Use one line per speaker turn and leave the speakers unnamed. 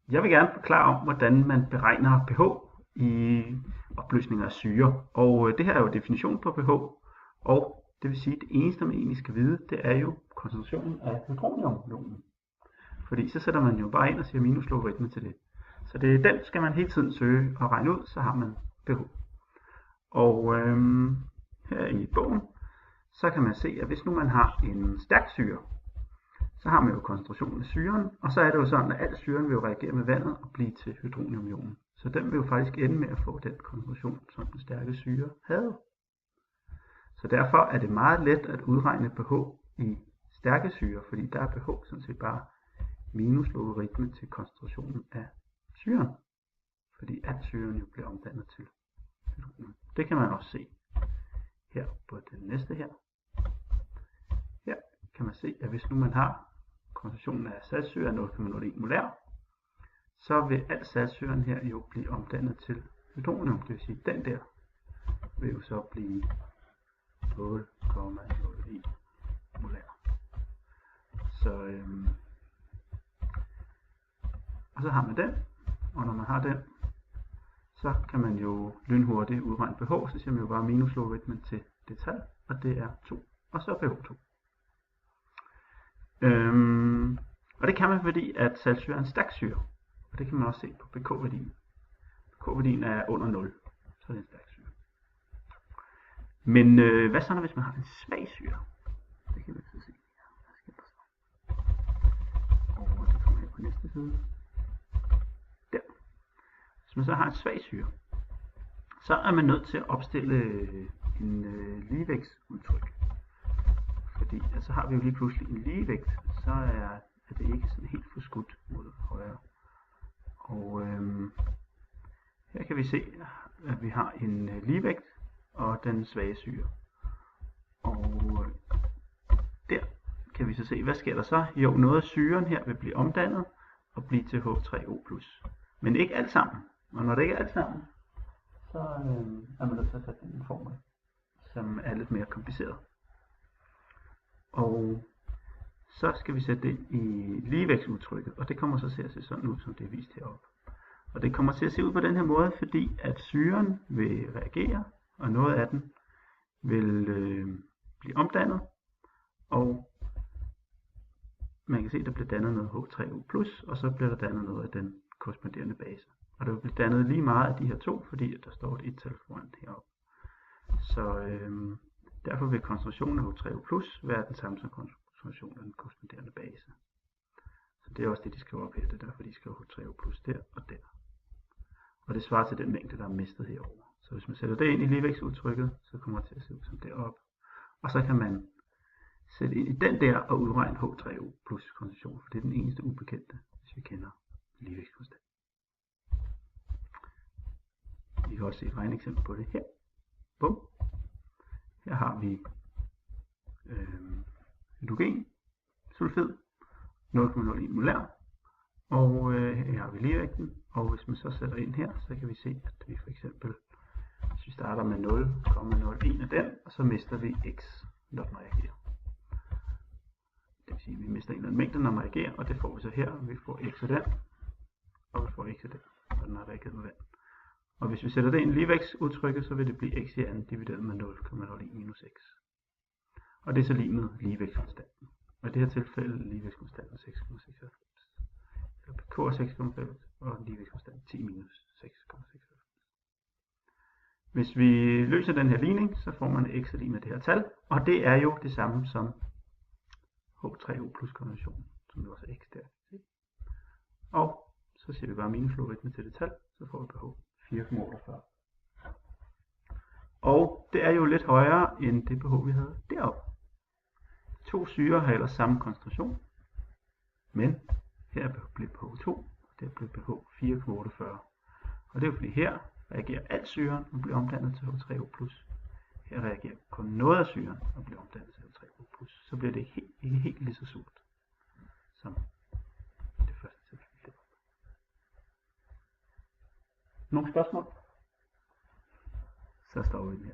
Jeg vil gerne forklare om, hvordan man beregner pH i opløsninger af syre. Og det her er jo definitionen på pH, og det vil sige, at det eneste, man egentlig skal vide, det er jo koncentrationen af hydroniumionen. Fordi så sætter man jo bare ind og siger minuslogaritme til det. Så den skal man hele tiden søge og regne ud, så har man pH. Og her i bogen, så kan man se, at hvis nu man har en stærk syre, så har man jo koncentrationen af syren, og så er det jo sådan, at al syren vil jo reagere med vandet og blive til hydroniumionen. Så den vil jo faktisk ende med at få den koncentration, som den stærke syre havde. Så derfor er det meget let at udregne pH i stærke syre, fordi der er pH sådan set bare minus logaritme til koncentrationen af syren. Fordi al syren jo bliver omdannet til hydronium. Det kan man også se her på den næste her. Her kan man se, at hvis nu man har koncentrationen af saltsyre er 0,01 molær, så vil al saltsyren her jo blive omdannet til hydronium. Det vil sige, at den der vil jo så blive 0,01 molær. Så, og så har man den, og når man har den, så kan man jo lynhurtigt udregne pH, så siger man jo bare minuslogaritmen til det tal, og det er 2, og så pH2. Og det kan man, fordi at saltsyre er en stærk syre, og det kan man også se på pK-værdien. pK-værdien er under 0, så er det en stærk syre. Men hvad så, hvis man har en svag syre? Det kan vi så se. Og det kommer her på næste side. Der. Hvis man så har en svag syre, så er man nødt til at opstille en ligevægtsudtryk. Fordi så har vi jo lige pludselig en ligevægt, så er det ikke sådan helt forskudt mod højre. Og her kan vi se, at vi har en ligevægt og den svage syre. Og der kan vi så se, hvad sker der så? Jo, noget af syren her vil blive omdannet og blive til H3O+. Men ikke alt sammen. Og når det ikke er alt sammen, så er man nødt til at tage den formel, som er lidt mere kompliceret. Og så skal vi sætte det i ligevægtsudtrykket, og det kommer så til at se sådan ud, som det er vist heroppe. Og det kommer til at se ud på den her måde, fordi at syren vil reagere, og noget af den vil blive omdannet, og man kan se, at der bliver dannet noget H3O+, og så bliver der dannet noget af den korresponderende base. Og der vil blive dannet lige meget af de her to, fordi der står et tal foran heroppe. Så derfor vil koncentrationen af H3O+ være den samme som koncentrationen af den korresponderende base. Så det er også det, de skriver op her. Det er derfor, de skriver H3O+ der og der. Og det svarer til den mængde, der er mistet herover. Så hvis man sætter det ind i ligevægtsudtrykket, så kommer det til at se ud som deroppe. Og så kan man sætte ind i den der og udregne H3O+ koncentration, for det er den eneste ubekendte, hvis vi kender ligevægtskonstant. Vi kan også se et regneeksempel på det her. Bum. Her har vi hydrogen, sulfid, 0,01 molær, og her har vi ligevægten, og hvis man så sætter ind her, så kan vi se, at vi for eksempel, hvis vi starter med 0,01 af den, og så mister vi x, når den reagerer. Det vil sige, at vi mister en eller anden mængde, når den reagerer, og det får vi så her, vi får x af den, og vi får x af den, når den har reageret med vand. Og hvis vi sætter det ind i ligevægtsudtrykket, så vil det blive x i anden divideret med 0,01 minus x. Og det er så lig med ligevægtskonstanten. Og i det her tilfælde ligevægtskonstanten 6,96. Så pK er 6,5 og ligevægtskonstanten 10 minus 6,96. Hvis vi løser den her ligning, så får man x er lig med det her tal. Og det er jo det samme som H3O+ konventionen, som jo også er x der. Og så siger vi bare minuslogaritme til det tal, så får vi pH 4,48. Og det er jo lidt højere end det pH vi havde deroppe. To syrer har ellers samme koncentration, men her bliver pH 2, og der bliver pH 4,48. Og det er jo fordi her reagerer al syren og bliver omdannet til H3O+. Her reagerer kun noget af syren og bliver omdannet til H3O+. Så bliver det ikke helt lige så surt som det første tilfælde. Nogle spørgsmål? Så står vi her.